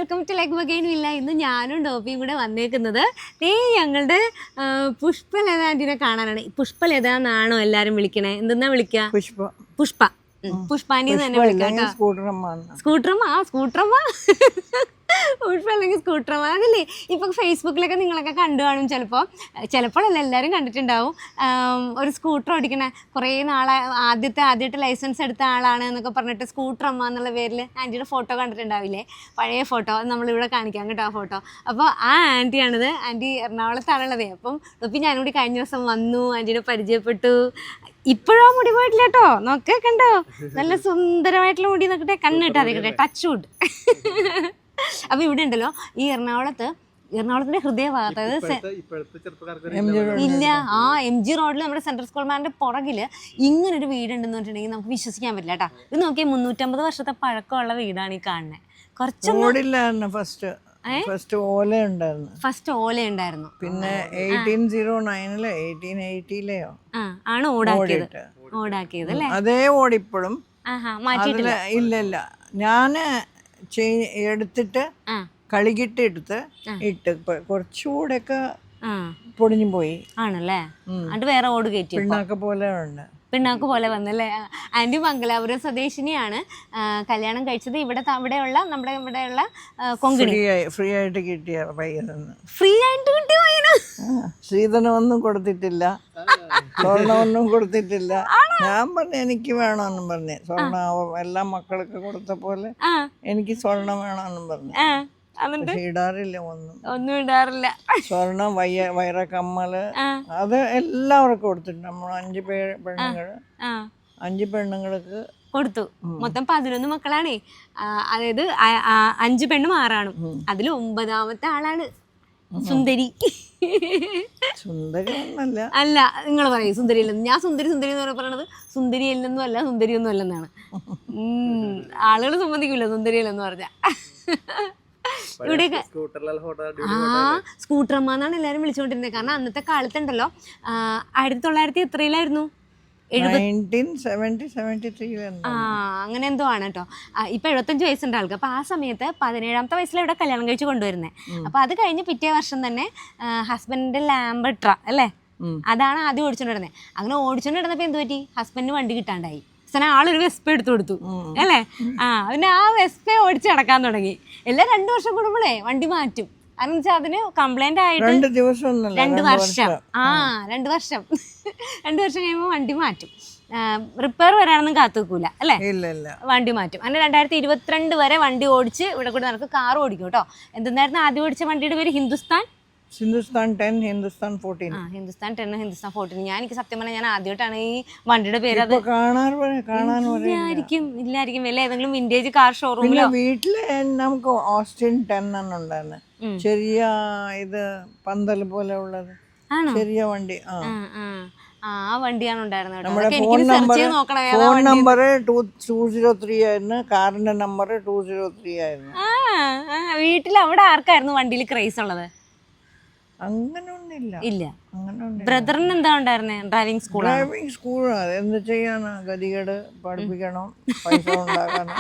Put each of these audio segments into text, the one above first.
Welcome to like again ഇല്ല. ഇന്ന് ഞാനും ഡോപ്പിയും കൂടെ വന്നേക്കുന്നത് ഞങ്ങളുടെ പുഷ്പലത ആന്റിനെ കാണാനാണ്. പുഷ്പലത എന്നാണോ എല്ലാരും വിളിക്കണേ? എന്തെന്നാ വിളിക്കുക? പുഷ്പ പുഷ്പാന്റി തന്നെ വിളിക്കാം. സ്കൂട്ടറമ്മ പുഷ്പ അല്ലെങ്കിൽ സ്കൂട്ടറമ്മ അതല്ലേ ഇപ്പൊ ഫേസ്ബുക്കിലൊക്കെ നിങ്ങളൊക്കെ കണ്ടു കാണും. ചിലപ്പോഴല്ല എല്ലാവരും കണ്ടിട്ടുണ്ടാവും. ഒരു സ്കൂട്ടർ ഓടിക്കണ കുറേ നാളെ ആദ്യമായിട്ട് ലൈസൻസ് എടുത്ത ആളാണ് എന്നൊക്കെ പറഞ്ഞിട്ട് സ്കൂട്ടറമ്മ എന്നുള്ള പേരിൽ ആൻറ്റിയുടെ ഫോട്ടോ കണ്ടിട്ടുണ്ടാവില്ലേ? പഴയ ഫോട്ടോ അത് നമ്മളിവിടെ കാണിക്കാം കേട്ടോ, ആ ഫോട്ടോ. അപ്പോൾ ആ ആൻറ്റിയാണിത്. ആൻറ്റി എറണാകുളത്താണുള്ളത്. അപ്പം ഇപ്പം ഞാനും കൂടി കഴിഞ്ഞ ദിവസം വന്നു, ആൻറ്റീനെ പരിചയപ്പെട്ടു. ഇപ്പോഴോ മുടി പോയിട്ടില്ല കേട്ടോ, നോക്കേ കണ്ടോ, നല്ല സുന്ദരമായിട്ടുള്ള മുടി നോക്കട്ടെ, കണ്ണിട്ടാതെ ടച്ച് വുഡ്. അപ്പൊ ഇവിടെ ഉണ്ടല്ലോ ഈ എറണാകുളത്തിന്റെ ഹൃദയഭാഗത്ത്, ഇല്ല MG റോഡിൽ നമ്മുടെ സെൻട്രൽ സ്കൂൾ മാറിന്റെ പുറകില് ഇങ്ങനൊരു വീടുണ്ടെന്ന് പറഞ്ഞിട്ടുണ്ടെങ്കിൽ നമുക്ക് വിശ്വസിക്കാൻ പറ്റില്ല കേട്ടോ. ഇത് നോക്കിയാൽ 350 വർഷത്തെ പഴക്കമുള്ള വീടാണ് ഈ കാണുന്നത്. കുറച്ചൊന്നും ഫസ്റ്റ് ഓല ഉണ്ടായിരുന്നു. പിന്നെ 1809 1880 ആണ് ഓടാക്കിയത് അല്ലേ? അതേ ഓടിപ്പോഴും മാറ്റിയിട്ടില്ല. ഇല്ല, ഞാന് എടുത്തിട്ട് കളികിട്ട് എടുത്ത് ഇട്ട് കുറച്ചുകൂടെ ഒക്കെ പൊടിഞ്ഞു പോയി. ആണല്ലേ? എന്നിട്ട് വേറെ ഓട് കയറ്റി പിണ്ണാക്ക് പോലെ വന്നല്ലേ? ആൻറ്റി മംഗലാപുരം സ്വദേശിനിയാണ്. കല്യാണം കഴിച്ചത് ഇവിടെയുള്ള നമ്മുടെ ഇവിടെയുള്ള കൊങ്കിണി. ഫ്രീ ആയിട്ട് കിട്ടിയ പയ്യനെന്ന്. ഫ്രീ ആയിട്ട് കിട്ടിയ പയ്യന? ശ്രീധനമൊന്നും കൊടുത്തിട്ടില്ല, സ്വർണ്ണമൊന്നും കൊടുത്തിട്ടില്ല. ഞാൻ പറഞ്ഞു എനിക്ക് വേണമെന്നും പറഞ്ഞു. സ്വർണ്ണം എല്ലാ മക്കൾക്ക് കൊടുത്ത പോലെ എനിക്ക് സ്വർണം വേണമെന്നും പറഞ്ഞു. ഇടാറില്ല, ഒന്നും ഇടാറില്ല. സ്വർണം വൈറക്കമ്മല് അത് എല്ലാവർക്കും കൊടുത്തിട്ടുണ്ട്. നമ്മൾ 5 പെണ്ണുങ്ങൾക്ക് കൊടുത്തു. മൊത്തം 11 മക്കളാണേ. അതായത് 5 പെണ്ണും 6 ആണും. അതിൽ 9ാമത്തെ ആളാണ് സുന്ദരി. അല്ല, നിങ്ങൾ പറയും സുന്ദരി അല്ലെന്ന്. ഞാൻ സുന്ദരി എന്ന് പറയണത് സുന്ദരി അല്ലെന്നും അല്ല, സുന്ദരിയൊന്നും അല്ലെന്നാണ്. ആളുകൾ സമ്മതിക്കില്ല സുന്ദരി അല്ലെന്ന് പറഞ്ഞ. ഇവിടെയൊക്കെ സ്കൂട്ടറമ്മ എന്നാണ് എല്ലാരും വിളിച്ചുകൊണ്ടിരുന്നത്. കാരണം അന്നത്തെ കാലത്തുണ്ടല്ലോ 1900 എത്രയിലായിരുന്നു? 1973 അങ്ങനെ എന്തോ ആണ് കേട്ടോ. ഇപ്പൊ 75 വയസ്സുണ്ട് ആൾക്ക്. അപ്പൊ ആ സമയത്ത് 17ാമത്തെ വയസ്സിലാണ് ഇവിടെ കല്യാണം കഴിച്ച് കൊണ്ടുവരുന്നത്. അപ്പൊ അത് കഴിഞ്ഞ് പിറ്റേ വർഷം തന്നെ ഹസ്ബൻഡിന്റെ ലാംബട്ര അല്ലേ, അതാണ് ആദ്യം ഓടിച്ചോണ്ടിരുന്നത്. അങ്ങനെ ഓടിച്ചോണ്ടിരുന്നപ്പോ എന്ത് പറ്റി? ഹസ്ബൻഡിന് വണ്ടി കിട്ടാണ്ടായി. ആളൊരു വെസ്പ എടുത്തു കൊടുത്തു അല്ലേ? പിന്നെ ആ വെസ്പ ഓടിച്ച് നടക്കാൻ തുടങ്ങി. എല്ലാം 2 വർഷം കൂടുമ്പോഴേ വണ്ടി മാറ്റും. കാരണം വെച്ചാൽ അതിന് കംപ്ലൈന്റ് ആയിട്ട് 2 വർഷം 2 വർഷം കഴിയുമ്പോൾ വണ്ടി മാറ്റും. റിപ്പയർ വരാനൊന്നും കാത്തു വെക്കൂല അല്ലേ? വണ്ടി മാറ്റും. അങ്ങനെ 2022 വരെ വണ്ടി ഓടിച്ച് ഇവിടെ കൂടെ നടക്കും. കാർ ഓടിക്കും കേട്ടോ. എന്തെന്നായിരുന്നു ആദ്യം ഓടിച്ച വണ്ടിയുടെ പേര്? ഹിന്ദുസ്ഥാൻ 10, ഹിന്ദുസ്ഥാൻ 14. ഹിന്ദുസ്ഥാൻ 10, ഹിന്ദുസ്ഥാൻ 14. എനിക്ക് സത്യം പറഞ്ഞാൽ ഞാൻ ആദ്യമായിട്ടാണ് ഈ വണ്ടിയുടെ പേര്. അത് ഇല്ലായിരിക്കും വല്ല ഏതെങ്കിലും വിന്റേജ് കാർ ഷോറൂമിലോ. വീട്ടില് നമുക്ക് ഓസ്റ്റിൻ 10 ഉണ്ടായിരുന്നു. ചെറിയ ഇത് പന്തൽ പോലെ ഉള്ളത് ചെറിയ വണ്ടി. ആ വണ്ടിയാണ് ഉണ്ടായിരുന്നത്. ഫോൺ നമ്പർ 203 ആയിരുന്നു. കാറിന്റെ നമ്പർ 203 ആയിരുന്നു. വീട്ടിൽ അവിടെ ആർക്കായിരുന്നു വണ്ടിയിൽ ക്രൈസ് ഉള്ളത്? അങ്ങനൊന്നില്ല. ബ്രദറിന് എന്താ ഉണ്ടായിരുന്നേ? Driving school. എന്ത് ചെയ്യാനാ, ഗതികേട്. പഠിപ്പിക്കണം, പൈസ ഉണ്ടാക്കണം.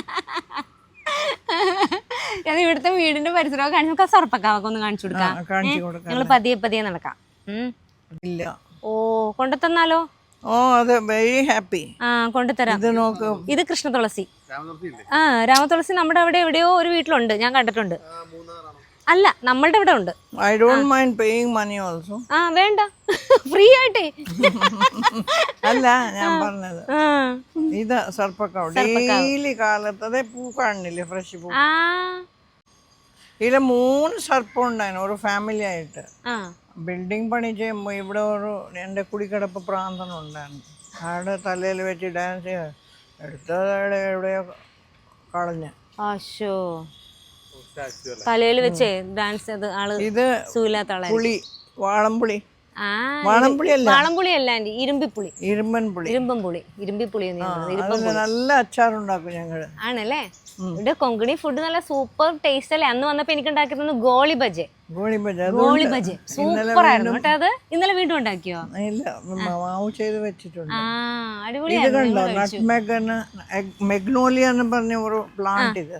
ഞാൻ ഇവിടുത്തെ വീടിന്റെ പരിസരമൊക്കെ കാണിച്ചു. സർപ്പക്കാവൊക്കെ ഒന്ന് കാണിച്ചു കൊടുക്കാം. ഞങ്ങള് പതിയെ നടക്കാം. ഇല്ല. ഓ, കൊണ്ടുതന്നാലോ? അതെ, വെരി ഹാപ്പി. കൊണ്ടുതരാം. ഇത് കൃഷ്ണ തുളസി. രാമതുളസി നമ്മുടെ അവിടെ എവിടെയോ ഒരു വീട്ടിലുണ്ട്, ഞാൻ കണ്ടിട്ടുണ്ട്. അല്ല, നമ്മളുടെ ഇവിടെ ഉണ്ട്. I don't mind paying money also. വേണ്ട, ഫ്രീ ആയിട്ടേ. അല്ല, ഞാൻ പറഞ്ഞത് ഇത് സർപ്പക്കാവ്. ഡെയിലി കാലത്ത് അതേ പൂ കാണില്ലേ, ഫ്രഷ് പൂ. ഇതിലെ 3 സർപ്പം ഉണ്ടായിരുന്നു, ഒരു ഫാമിലി ആയിട്ട്. ബിൽഡിംഗ് പണി ചെയ്യുമ്പോൾ ഇവിടെ എൻ്റെ കുടിക്കിടപ്പ് പ്രാന്തനുണ്ടായിരുന്നു. അവിടെ തലയിൽ വെച്ച് ഡാൻസ് എടുത്തവിടെ എവിടെയോ കളഞ്ഞ്. തലയിൽ വെച്ചേ ഡാൻസ്. ഇത് പുളി, വാളംപുളി. വാളംപുളി അല്ല ആന്റി, ഇരുമ്പിപ്പുളി. നല്ല അച്ചാറുണ്ടാക്കും ഞങ്ങള്. ആണല്ലേ? ഇവിടെ കൊങ്കണി ഫുഡ് നല്ല സൂപ്പർ ടേസ്റ്റ് അല്ലേ? അന്ന് വന്നപ്പോ എനിക്ക് ഉണ്ടാക്കിയത് ഗോളി ബജെ. സൂപ്പർ ആയിരുന്നു കേട്ടോ. അത് ഇന്നലെ വീണ്ടും ഉണ്ടാക്കിയോ? മാവ് ചെയ്ത് വെച്ചിട്ടുണ്ട്. മെഗ്നോലിയ എന്ന് പറഞ്ഞ ഒരു പ്ലാന്റ്. ഇത്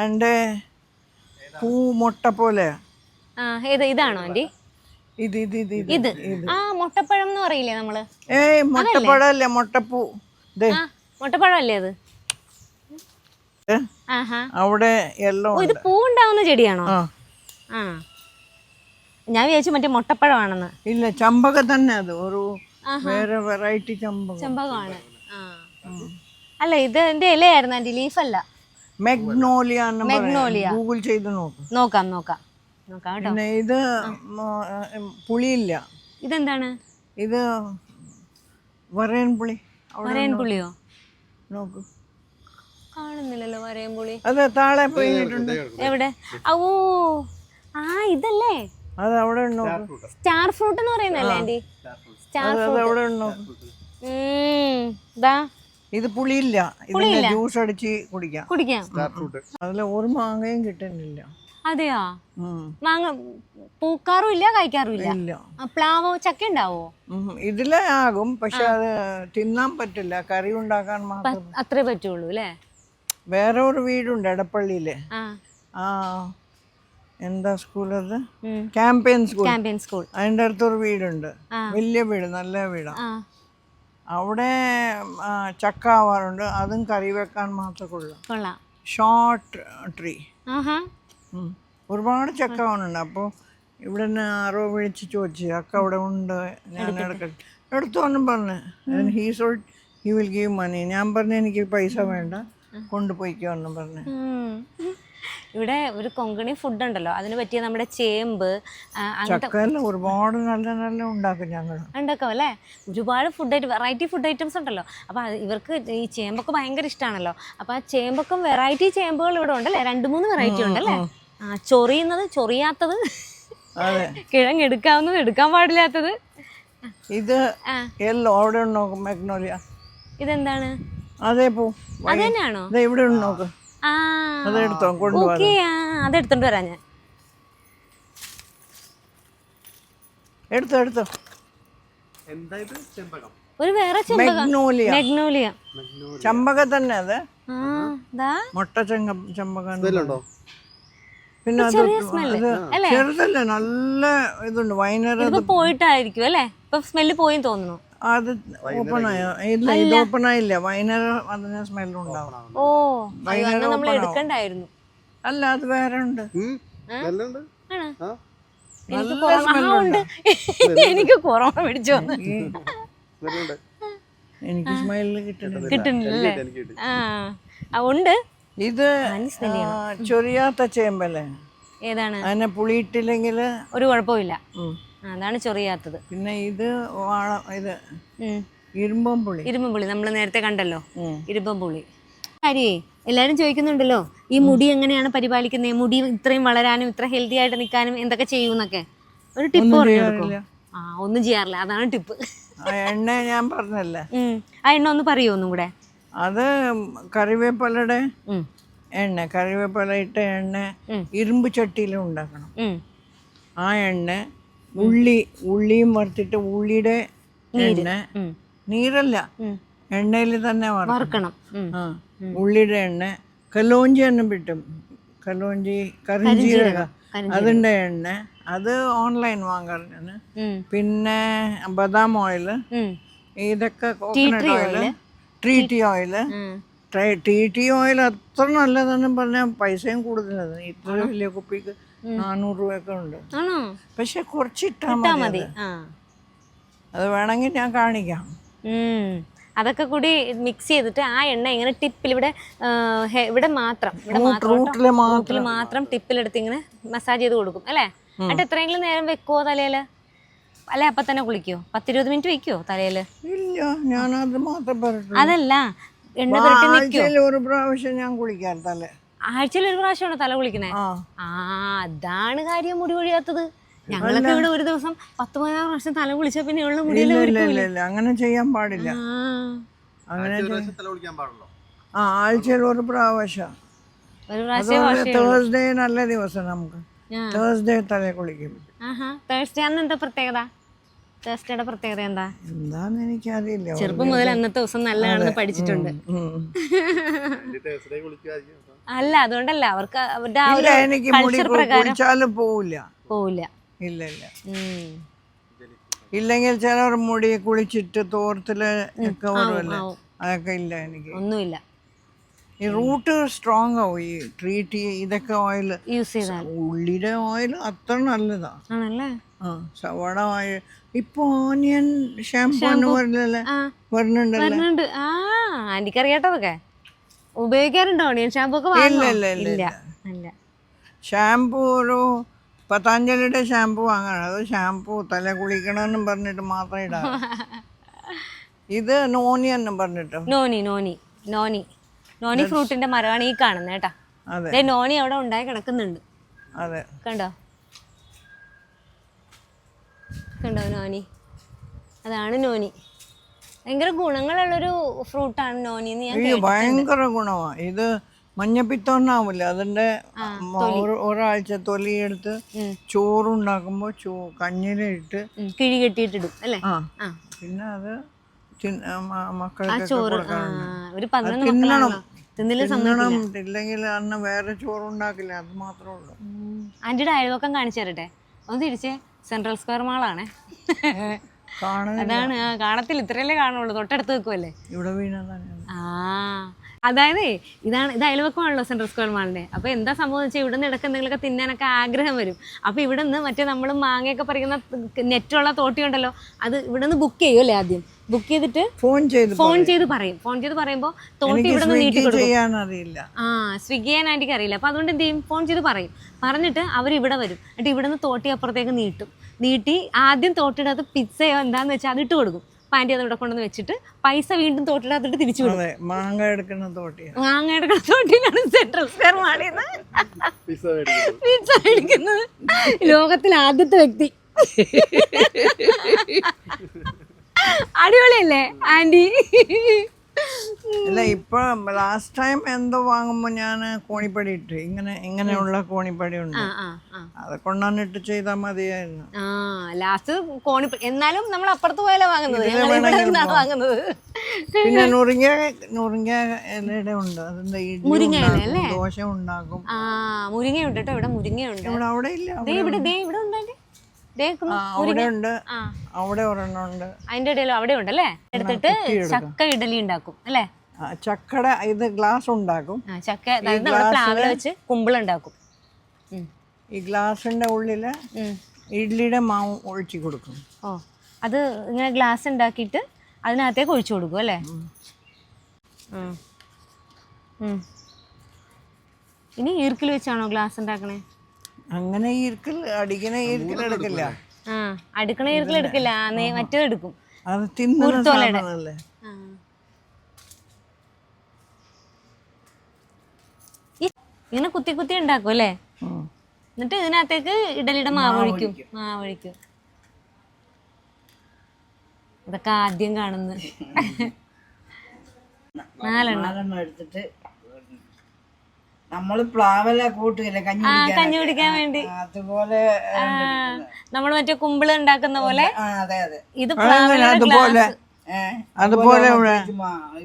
ആൻഡ് പൂ മുട്ട പോലെ. ആ ഇതാണോ ആന്റി? ഇത് ആ മുട്ടപ്പഴം എന്ന് പറയില്ലേ നമ്മള്? ഏയ് മുട്ടപ്പഴല്ലേ, മുട്ടപ്പൂ. ആ മുട്ടപ്പഴം അല്ലേ അത്? അവിടെ യെല്ലോ. ഇത് പൂ ഉണ്ടാവുന്ന ചെടിയാണോ? ആ, ഞാൻ വിചാരിച്ചു മറ്റേ മുട്ടപ്പഴമാണെന്ന്. ഇല്ല, ചമ്പക തന്നെ. അത് ഒരു വേറെ വെറൈറ്റി ചമ്പകമാണ്. അല്ല ഇത് എന്റെ ഇലയായിരുന്നു ആന്റി, ലീഫ് അല്ല. മെഗ്നോലിയ. മെഗ്നോലിയ. ഗൂഗിൾ ചെയ്ത് നോക്കാം കേട്ടോ. പിന്നെ ഇത് പുളിയില്ല. ഇതെന്താണ്? ഇത് വരയൻ പുളി. വരയൻ പുളിയോ? നോക്കൂ, കാണുന്നില്ലല്ലോ വരയൻ പുളി. അത് താഴെ പോയിട്ടുണ്ട്. എവിടെ? ഓ ആ ഇതല്ലേ അത് അവിടെ. സ്റ്റാർ ഫ്രൂട്ട് എന്ന് പറയുന്നല്ലേ ആന്റി? സ്റ്റാർ അവിടെ. ഇത് പുളിയില്ല, ഇതിന്റെ ജ്യൂസ് അടിച്ച് കുടിക്കാം. അതിൽ ഒരു മാങ്ങയും കിട്ടുന്നില്ല. അതെയോ? മാങ്ങ പൂക്കാറും ഇല്ല, കഴിക്കാറും ഇല്ല. പ്ലാവോ ചക്ക ഉണ്ടാവോ? ഇതിലെ ആകും, പക്ഷെ അത് തിന്നാൻ പറ്റില്ല, കറി ഉണ്ടാക്കാൻ മാത്രം അത്രേ പറ്റുള്ളൂ അല്ലേ? വേറെ ഒരു വീടുണ്ട് എടപ്പള്ളിയില്. എന്താ സ്കൂൾ അത്? Campaign school. അതിന്റെ അടുത്തൊരു വീടുണ്ട്, വലിയ വീട്, നല്ല വീടാ. അവിടെ ചക്ക ആവാറുണ്ട്, അതും കറി വെക്കാൻ മാത്രം കൊള്ളാം. Short tree. ഒരുപാട് ചക്ക ആവുന്നുണ്ട്. അപ്പോൾ ഇവിടെ നിന്ന് ആരോ വിളിച്ച് ചോദിച്ചു, ചക്ക അവിടെ ഉണ്ട്, ഞാൻ എടുത്തോന്നും പറഞ്ഞു. ഹി വിൽ ഗീവ് മണി. ഞാൻ പറഞ്ഞു എനിക്ക് പൈസ വേണ്ട, കൊണ്ടുപോയിക്കോന്നും പറഞ്ഞു. ഇവിടെ ഒരു കൊങ്കണി ഫുഡ് ഉണ്ടല്ലോ, അതിന് പറ്റിയ നമ്മുടെ ചേമ്പ്, ചക്കയെല്ലാം ഒരുപാട് നല്ല നല്ല ഉണ്ടാക്കും ഞങ്ങൾ. ഉണ്ടാക്കും അല്ലേ? ഒരുപാട് വെറൈറ്റി ഫുഡ് ഐറ്റംസ് ഉണ്ടല്ലോ. അപ്പോൾ ഇവർക്ക് ഈ ചേമ്പൊക്കെ ഭയങ്കര ഇഷ്ടമാണല്ലോ. അപ്പോൾ ആ ചേമ്പൊക്കെ വെറൈറ്റി ചേമ്പുകൾ ഇവിടെ ഉണ്ടല്ലേ? 2-3 വെറൈറ്റി ഉണ്ടല്ലേ? ചൊറിയുന്നത്, ചൊറിയാത്തത്, കിഴങ്ങ് എടുക്കാവുന്നത്, എടുക്കാൻ പാടില്ലാത്തത്. ഇത് യെല്ലോ. അവിടെ നോക്കും, മാഗ്നോലിയ. ഇതെന്താണ്? അതേ പൂ. അത് തന്നെയാണോ? ഇവിടെ നോക്ക്. അതെടുത്തോണ്ട് വരാം ഞാൻ. എടുത്തോ. ഒരു വേറെ മെഗ്നോലിയ. ചമ്പക തന്നെ അത്. മുട്ട ചമ്പക. പിന്നെ ചെറുതല്ല, നല്ല ഇതുണ്ട്. വൈകുന്നേരം പോയിട്ടായിരിക്കും അല്ലേ? ഇപ്പൊ സ്മെല്ല് പോയി തോന്നുന്നു. അത് ഓപ്പൺ ആയോ? ഇല്ല, ഇത് ഓപ്പൺ ആയില്ല. വൈകുന്നേരം അതിന് സ്മെല്ലുണ്ടാവും. ഓ, നമ്മൾ എടുക്കണ്ടായിരുന്നു. അല്ല, അത് വേറെ ഉണ്ട്. എനിക്ക് കൊറോണ പിടിച്ചു വന്നു. എനിക്ക് സ്മെല്ല് കിട്ടുന്നില്ലേ? ഉണ്ട്. ഇത് ചൊറിയാത്ത ചേമ്പല്ലേ? ഏതാണ്? അതിനെ പുളിയിട്ടില്ലെങ്കിൽ ഒരു കുഴപ്പമില്ല, അതാണ് ചൊറിയാത്തത്. പിന്നെ ഇത് ഇരുമ്പം പുളി നമ്മൾ നേരത്തെ കണ്ടല്ലോ, ഇരുമ്പം പുളി. കാര്യേ എല്ലാരും ചോദിക്കുന്നുണ്ടല്ലോ, ഈ മുടി എങ്ങനെയാണ് പരിപാലിക്കുന്നത്, മുടി ഇത്രയും വളരാനും ഇത്ര ഹെൽത്തി ആയിട്ട് നിൽക്കാനും എന്തൊക്കെ ചെയ്യൂന്നൊക്കെ ഒരു ടിപ്പ് പറഞ്ഞു. ഒന്നും ചെയ്യാറില്ല, അതാണ് ടിപ്പ്. എണ്ണ ഞാൻ പറഞ്ഞല്ലേ, ആ എണ്ണ ഒന്ന് പറയൂ ഒന്നും കൂടെ. അത് കറിവേപ്പിലയുടെ എണ്ണ, കറിവേപ്പില ഇട്ട എണ്ണ ഇരുമ്പ് ചട്ടിയിലും ഉണ്ടാക്കണം. ആ എണ്ണ ഉള്ളിയും വറുത്തിട്ട് ഉള്ളിയുടെ എണ്ണ, നീരല്ല, എണ്ണയിൽ തന്നെ വറുക്കണം. ഉള്ളിയുടെ എണ്ണ, കലോഞ്ചി എണ്ണ കിട്ടും, കലോഞ്ചി കരിഞ്ജീരക, അതിൻ്റെ എണ്ണ, അത് ഓൺലൈൻ വാങ്ങാറുണ്ട്. പിന്നെ ബദാം ഓയിൽ, ഇതൊക്കെ കോക്കനട്ട് ഓയിൽ, ട്രീ ഓയിൽ അത്ര നല്ലതെന്ന് പറഞ്ഞാൽ പൈസയും കൂടുതലാണ്. ഇത്ര വലിയ കുപ്പിക്ക് 400 രൂപയൊക്കെ ഉണ്ട്. പക്ഷെ കുറച്ചിട്ടാ മതി. അത് വേണമെങ്കിൽ ഞാൻ കാണിക്കാം. അതൊക്കെ കൂടി മിക്സ് ചെയ്തിട്ട് ആ എണ്ണ ഇങ്ങനെ ടിപ്പിൽ ഇവിടെ മാത്രം റൂട്ടിൽ മാത്രം ടിപ്പിലെടുത്ത് ഇങ്ങനെ മസാജ് ചെയ്ത് കൊടുക്കും അല്ലേ? എന്നിട്ട് എത്രയെങ്കിലും നേരം വെക്കുവോ തലയില്? അല്ലെ അപ്പൊ തന്നെ കുളിക്കോ? 10-20 മിനിറ്റ് വെക്കുവോ തലയില്? ഇല്ല, ഞാനത് മാത്രം പറഞ്ഞു. അതല്ല, എണ്ണ ഒരു പ്രാവശ്യം ഞാൻ കുളിക്കാൻ തല. ആഴ്ചയിൽ ഒരു പ്രാവശ്യമാണോ തല കുളിക്കണേ? അതാണ് കാര്യം മുടി കൊഴിയാത്തത്. ഞങ്ങളൊക്കെ ഇവിടെ ഒരു ദിവസം 10-15 പ്രാവശ്യം തല കുളിച്ച പിന്നെ ഉള്ള മുടിയില്ല. അങ്ങനെ ചെയ്യാൻ പാടില്ല. ആഴ്ചയിൽ ഒരു പ്രാവശ്യം. തേഴ്സ്ഡേ നല്ല ദിവസം, നമുക്ക് തേഴ്സ്ഡേ തല കുളിക്കും. തേഴ്സ്ഡേ അന്ന് എന്താ പ്രത്യേകത? തേഴ്സ്ഡേയുടെ പ്രത്യേകത എന്താന്ന് എനിക്കറിയില്ല. ചെറുപ്പം മുതൽ അന്നത്തെ ദിവസം നല്ലതാണെന്ന് പഠിച്ചിട്ടുണ്ട്. അല്ല അതുകൊണ്ടല്ല അവർക്ക് അവരുടെ ആ ഇല്ല ഒരു എനിക്ക് മുടി കൾച്ചർ പ്രകാരം കുളിച്ചാലും പോവില്ല. പോവില്ല. ഇല്ല ഇല്ല. ഇല്ലെങ്കിൽ ചിലർ മുടി കുളിച്ചിട്ട് തോർത്തില് ഒക്കെ വരുമല്ലേ, അതൊക്കെ ഇല്ല എനിക്ക്. ഒന്നുമില്ല. ഈ റൂട്ട് സ്ട്രോങ് ആവും ഈ ട്രീറ്റ് ഇതൊക്കെ ഓയിൽ യൂസ് ചെയ്താൽ. ഉള്ളിയുടെ ഓയിൽ അത്ര നല്ലതാ. ആണല്ലേ. ആ സവാള ഓയിൽ ഇപ്പൊ ഓനിയൻ ഷാമ്പൂ വരുന്നുണ്ടല്ലേ. വരുന്നുണ്ട്. ആ ആന്റിക്ക് അറിയാട്ടതൊക്കെ ഉപയോഗിക്കാറുണ്ടോ ഓണിയൻ ഷാമ്പൂ ഒക്കെ? ഇല്ല ഇല്ല ഇല്ല ഇല്ല. ഷാമ്പൂ ഒരു പതഞ്ജലിയുടെ ഷാമ്പൂ വാങ്ങണം. അത് ഷാമ്പൂ തല കുളിക്കണമെന്നും പറഞ്ഞിട്ട് മാത്രം ഇടാം. ഇത് നോനി എന്നും പറഞ്ഞിട്ടോ. നോനി നോനി നോനി നോനി ഫ്രൂട്ടിന്റെ മരമാണ് ഈ കാണുന്നത് കേട്ടാ. അതെ നോനി അവിടെ ഉണ്ടായി കിടക്കുന്നുണ്ട്. അതെ കണ്ടോ കണ്ടോ നോനി, അതാണ് നോനി. ഭയങ്കര ഗുണങ്ങളുള്ളൊരു ഫ്രൂട്ടാണ് നോനി എന്ന് ഞാൻ കേട്ടിട്ടുണ്ട്. ഭയങ്കര ഗുണമാ ഇത്. മഞ്ഞപ്പിത്തം അതിന്റെ ഒരാഴ്ച തൊലിയെടുത്ത് ചോറുണ്ടാക്കുമ്പോ കഞ്ഞിലിട്ട് കിഴി കെട്ടിയിട്ടിടും അല്ലേ. പിന്നെ അത് മക്കൾക്ക് തിന്നണം. ഇല്ലെങ്കിൽ അന്ന് വേറെ ചോറുണ്ടാക്കില്ല. അത് മാത്രമേ ഉള്ളൂ. ആന്റിയുടെ അയൽവക്കം കാണിച്ചു തരട്ടെ ഒന്ന് തിരിച്ചേ. Central square മാളാണ്. അതാണ്. കാണത്തില്ല, ഇത്രയല്ലേ കാണുള്ളൂ, തൊട്ടടുത്ത് വെക്കുമല്ലേ. ഇവിടെ വീണതാണ്. അതായത് ഇത് അയൽവക്കമാണല്ലോ സെൻട്രൽ സ്ക്വയർ മാളിന്റെ. അപ്പൊ എന്താ സംഭവം വെച്ചാൽ ഇവിടെ നിന്ന് ഇടയ്ക്ക് എന്തെങ്കിലുമൊക്കെ തിന്നാനൊക്കെ ആഗ്രഹം വരും. അപ്പൊ ഇവിടെ നിന്ന് മറ്റേ നമ്മൾ മാങ്ങയൊക്കെ പറിക്കുന്ന നെറ്റുള്ള തോട്ടി ഉണ്ടല്ലോ, അത് ഇവിടെ നിന്ന് ബുക്ക് ചെയ്യും അല്ലേ. ആദ്യം ബുക്ക് ചെയ്തിട്ട് ഫോൺ ചെയ്ത് പറയുമ്പോൾ തോട്ടി ഇവിടെ നിന്ന് നീട്ടി കൊടുക്കും. സ്വിഗ്ഗി ചെയ്യാൻ ആന്റിക്ക് അറിയില്ല. അപ്പൊ അതുകൊണ്ട് എന്ത് ചെയ്യും, ഫോൺ ചെയ്ത് പറയും. പറഞ്ഞിട്ട് അവർ ഇവിടെ വരും. എന്നിട്ട് ഇവിടെ നിന്ന് തോട്ടി അപ്പുറത്തേക്ക് നീട്ടി ആദ്യം തോട്ടിയുടെ അത് പിസ്സയോ എന്താന്ന് വെച്ചാൽ അത് ഇട്ട് കൊടുക്കും. പാൻറ്റി അത് ഇവിടെ കൊണ്ടുവന്ന് വെച്ചിട്ട് പൈസ വീണ്ടും തോട്ടിനകത്തിട്ട് തിരിച്ചു കൊടുക്കും. മാങ്ങ എടുക്കുന്ന തോട്ടിയിലാണ് സെൻട്രൽ സ്ക്വയർ മാളിൽ നിന്ന് പിസ്സ മേടിക്കുന്നത്. ലോകത്തിലെ ആദ്യത്തെ വ്യക്തി. അടിപൊളിയല്ലേ ആന്റി? അല്ല ഇപ്പൊ ലാസ്റ്റ് ടൈം എന്തോ വാങ്ങുമ്പോ ഞാൻ കോണിപ്പടി ഇട്ട് ഇങ്ങനെയുള്ള കോണിപ്പടി ഉണ്ട്, അത് കൊണ്ടാന്നിട്ട് ചെയ്താൽ മതിയായിരുന്നു. ലാസ്റ്റ് കോണിപ്പടി എന്നാലും നമ്മൾ അപ്പുറത്ത് പോയാലേ വാങ്ങുന്നത്. പിന്നെ നുറുങ്ങിയ ഇലയുടെ ഉണ്ട്, അതിന്റെ ഇഡ്ഡലി ദോശ ഉണ്ടാക്കും. മുരിങ്ങയുണ്ട് കേട്ടോ, ഇവിടെ മുരിങ്ങയുണ്ട്. അവിടെ ഇല്ല, ഇവിടെ ഉണ്ടായിട്ട് അവിടെ ഉണ്ട്, അവിടെ ഒരെണ്ണം ഉണ്ട്. അതിന്റെ ഇടയിലും അവിടെ ഉണ്ടല്ലേ. എടുത്തിട്ട് ചക്ക ഇഡലി ഉണ്ടാക്കും അല്ലേ. ചക്കയുടെ ഇത് ഗ്ലാസ് ഉണ്ടാക്കും. ചക്ക പ്ലാവില വെച്ച് കുമ്പിളുണ്ടാക്കും. ഈ ഗ്ലാസിന്റെ ഉള്ളില് ഇഡ്ലിയുടെ മാവ് ഒഴിച്ചു കൊടുക്കും. അത് ഇങ്ങനെ ഗ്ലാസ് ഉണ്ടാക്കിയിട്ട് അതിനകത്തേക്ക് ഒഴിച്ചു കൊടുക്കും അല്ലേ. ഇനി ഈർക്കിൽ വെച്ചാണോ ഗ്ലാസ് ഉണ്ടാക്കണേ? അങ്ങനെ അടിക്കണ ഈർക്കിൽ എടുക്കില്ല. അടുക്കണ ഈർക്കിൽ എടുക്കില്ല, മറ്റേത് എടുക്കും. അത് തിന്നല്ലേ. ഇങ്ങനെ കുത്തി കുത്തി ഉണ്ടാക്കും അല്ലേ. എന്നിട്ട് ഇതിനകത്തേക്ക് ഇഡലിയുടെ മാവ് ഒഴിക്കും. ഇതൊക്കെ ആദ്യം കാണുന്നു. 4 എടുത്തിട്ട് നമ്മള് പ്ലാവല കൂട്ടുകയില്ല കഞ്ഞി കുടിക്കാൻ വേണ്ടി. അതുപോലെ നമ്മൾ മറ്റേ കുമ്പിള് ഉണ്ടാക്കുന്ന പോലെ ഇത് അതുപോലെ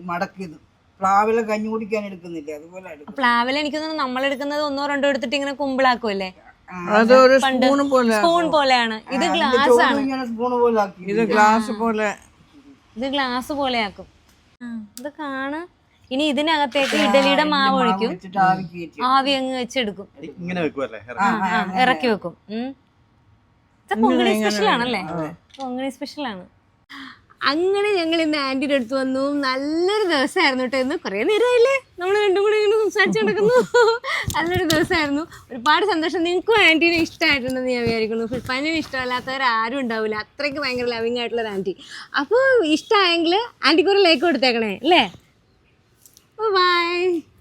മടക്കിയത് പ്ലാവില കഞ്ഞി കുടിക്കാൻ എടുക്കുന്നില്ല, അതുപോലെ പ്ലാവില. എനിക്ക് തോന്നുന്നു നമ്മളെടുക്കുന്നത് 1 2 എടുത്തിട്ട് ഇങ്ങനെ കുമ്പിളാക്കുമല്ലേ. സ്പൂൺ പോലെയാണ്. ഇത് ഗ്ലാസ് ആണ്. ഇത് ഗ്ലാസ് പോലെ ആക്കും. ഇത് കാണ. ഇനി ഇതിനകത്തേക്ക് ഇഡലിയുടെ മാവ് ഒഴിക്കും, ആവി അങ്ങ് വെച്ചെടുക്കും, ഇറക്കി വെക്കും. കൊങ്കണി സ്പെഷ്യൽ ആണല്ലേ, കൊങ്കണി സ്പെഷ്യൽ ആണ്. അങ്ങനെ ഞങ്ങൾ ഇന്ന് ആന്റിയുടെ അടുത്ത് വന്നു. നല്ലൊരു ദിവസമായിരുന്നു കേട്ടോ. ഇന്ന് കുറേ നേരമായില്ലേ നമ്മൾ രണ്ടും കൂടി ഇങ്ങനെ സംസാരിച്ചു നടക്കുന്നു. നല്ലൊരു ദിവസമായിരുന്നു, ഒരുപാട് സന്തോഷം. നിങ്ങൾക്കും ആന്റീനെ ഇഷ്ടമായിട്ടുണ്ടെന്ന് ഞാൻ വിചാരിക്കുന്നു. ഫിൽപ്പാനിന് ഇഷ്ടമല്ലാത്തവരാരും ഉണ്ടാവില്ല, അത്രയ്ക്ക് ഭയങ്കര ലവിങ് ആയിട്ടുള്ളൊരു ആന്റി. അപ്പോൾ ഇഷ്ടമായെങ്കിൽ ആന്റിക്ക് ഒരു ലൈക്ക് കൊടുത്തേക്കണേ അല്ലേ. Bye.